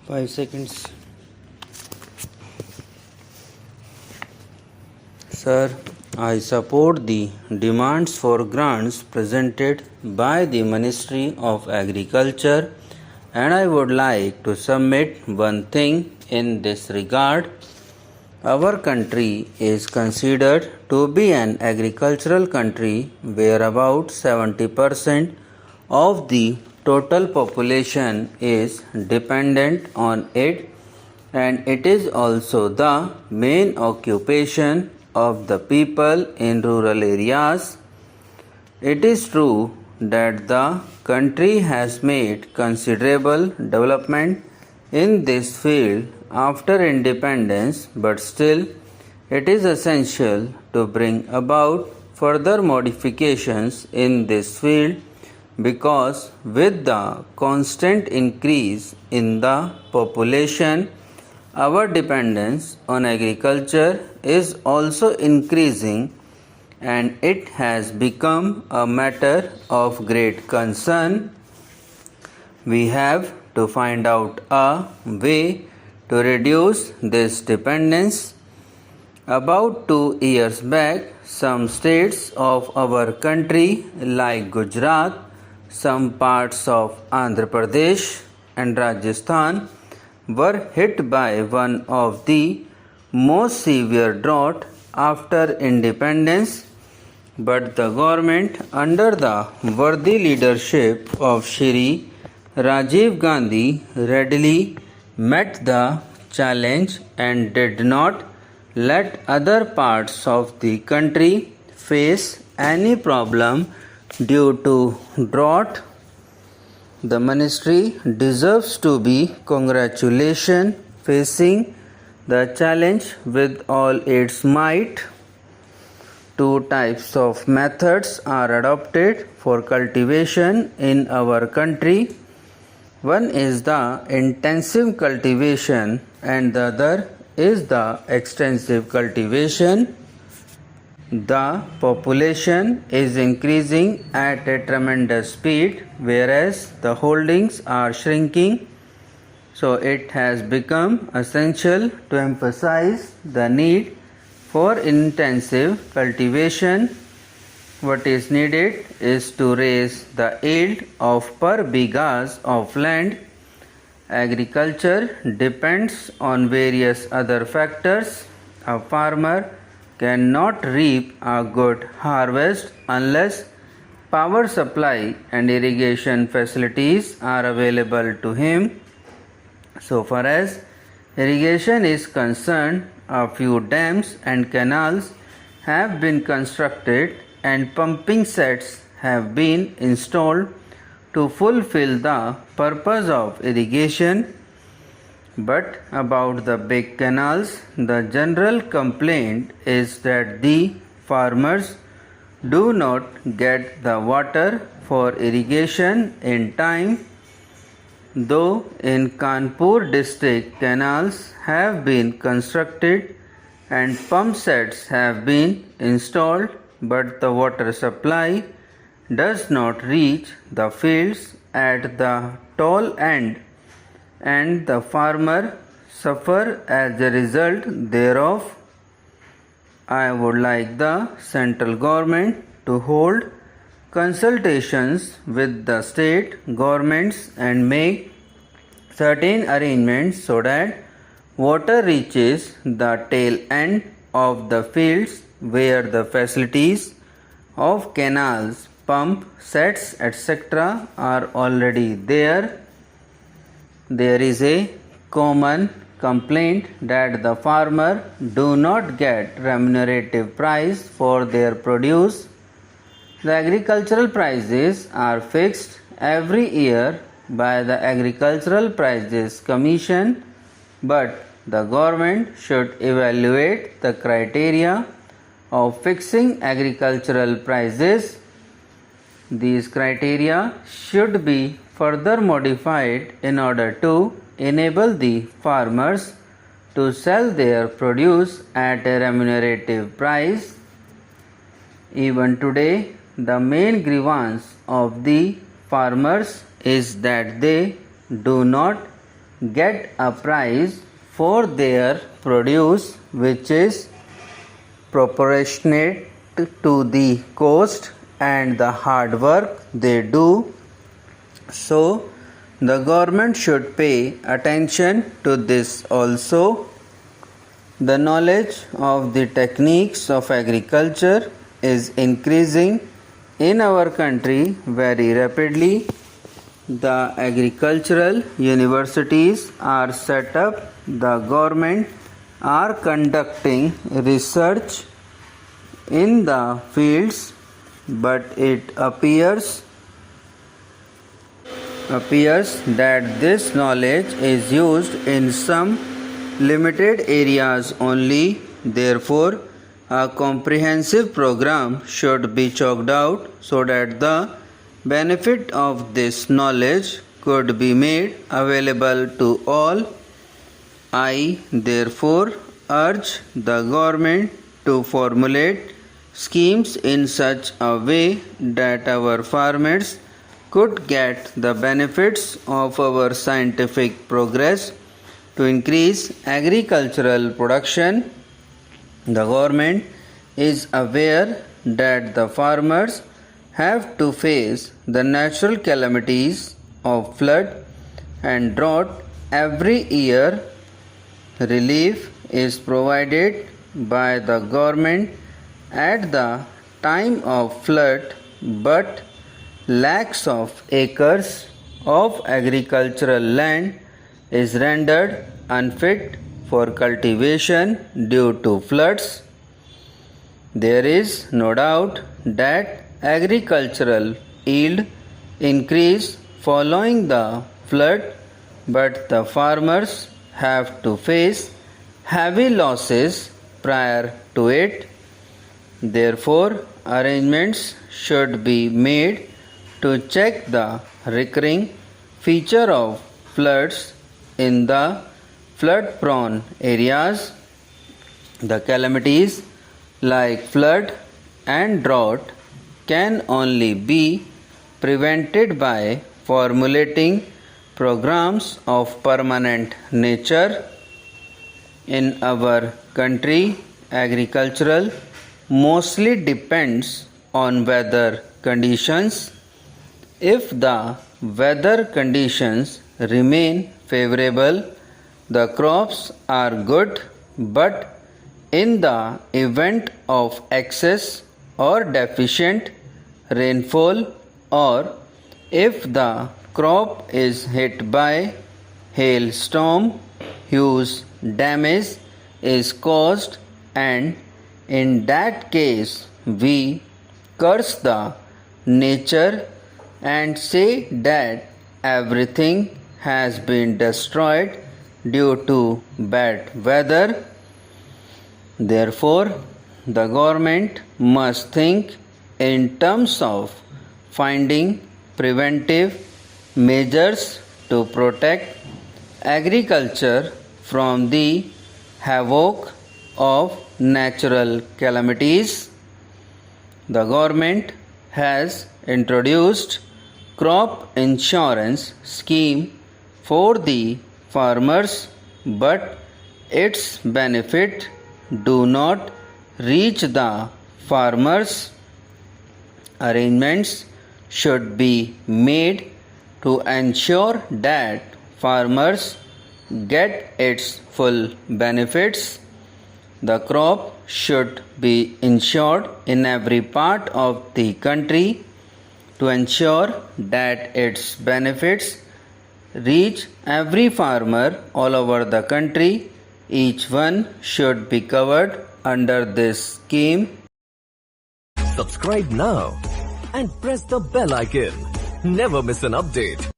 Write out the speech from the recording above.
5 seconds. Sir, I support the demands for grants presented by the Ministry of Agriculture, and I would like to submit one thing in this regard. Our country is considered to be an agricultural country where about 70% of the total population is dependent on it, and it is also the main occupation of the people in rural areas. It is true that the country has made considerable development in this field after independence, but still it is essential to bring about further modifications in this field, because with the constant increase in the population, our dependence on agriculture is also increasing, and it has become a matter of great concern. We have to find out a way to reduce this dependence. About 2 years back, some states of our country like Gujarat, some parts of Andhra Pradesh and Rajasthan were hit by one of the most severe drought after independence, but the government under the worthy leadership of Shri Rajiv Gandhi readily met the challenge and did not let other parts of the country face any problem due to drought. The ministry deserves to be congratulated, facing the challenge with all its might. 2 types of methods are adopted for cultivation in our country. One is the intensive cultivation and the other is the extensive cultivation. The population is increasing at a tremendous speed, whereas the holdings are shrinking. So it has become essential to emphasize the need for intensive cultivation. What is needed is to raise the yield of per bighas of land. Agriculture depends on various other factors. A farmer cannot reap a good harvest unless power supply and irrigation facilities are available to him. So far as irrigation is concerned, a few dams and canals have been constructed and pumping sets have been installed to fulfill the purpose of irrigation. But about the big canals, the general complaint is that the farmers do not get the water for irrigation in time. Though in Kanpur district canals have been constructed and pump sets have been installed, but the water supply does not reach the fields at the tall end, and the farmer suffer as a result thereof. I would like the central government to hold consultations with the state governments and make certain arrangements so that water reaches the tail end of the fields where the facilities of canals, pump sets, etc. are already there. There is a common complaint that the farmer do not get remunerative price for their produce. The agricultural prices are fixed every year by the Agricultural Prices Commission, but the government should evaluate the criteria of fixing agricultural prices. These criteria should be further modified in order to enable the farmers to sell their produce at a remunerative price. Even today, the main grievance of the farmers is that they do not get a price for their produce which is proportionate to the cost and the hard work they do. So, the government should pay attention to this also. The knowledge of the techniques of agriculture is increasing in our country very rapidly. The agricultural universities are set up. The government are conducting research in the fields, but it appears that this knowledge is used in some limited areas only. Therefore, a comprehensive program should be chalked out so that the benefit of this knowledge could be made available to all. I therefore urge the government to formulate schemes in such a way that our farmers could get the benefits of our scientific progress. To increase agricultural production, the government is aware that the farmers have to face the natural calamities of flood and drought every year. Relief is provided by the government at the time of flood, but lakhs of acres of agricultural land is rendered unfit for cultivation due to floods. There is no doubt that agricultural yield increase following the flood, but the farmers have to face heavy losses prior to it. Therefore, arrangements should be made to check the recurring feature of floods in the flood-prone areas. The calamities like flood and drought can only be prevented by formulating programs of permanent nature. In our country, agricultural mostly depends on weather conditions. If the weather conditions remain favorable, the crops are good, but in the event of excess or deficient rainfall, or if the crop is hit by hailstorm, huge damage is caused, and in that case we curse the nature and say that everything has been destroyed due to bad weather. Therefore, the government must think in terms of finding preventive measures to protect agriculture from the havoc of natural calamities. The government has introduced crop insurance scheme for the farmers, but its benefit do not reach the farmers. Arrangements should be made to ensure that farmers get its full benefits. The crop should be insured in every part of the country to ensure that its benefits reach every farmer all over the country. Each one should be covered under this scheme. Subscribe now and press the bell icon. Never miss an update.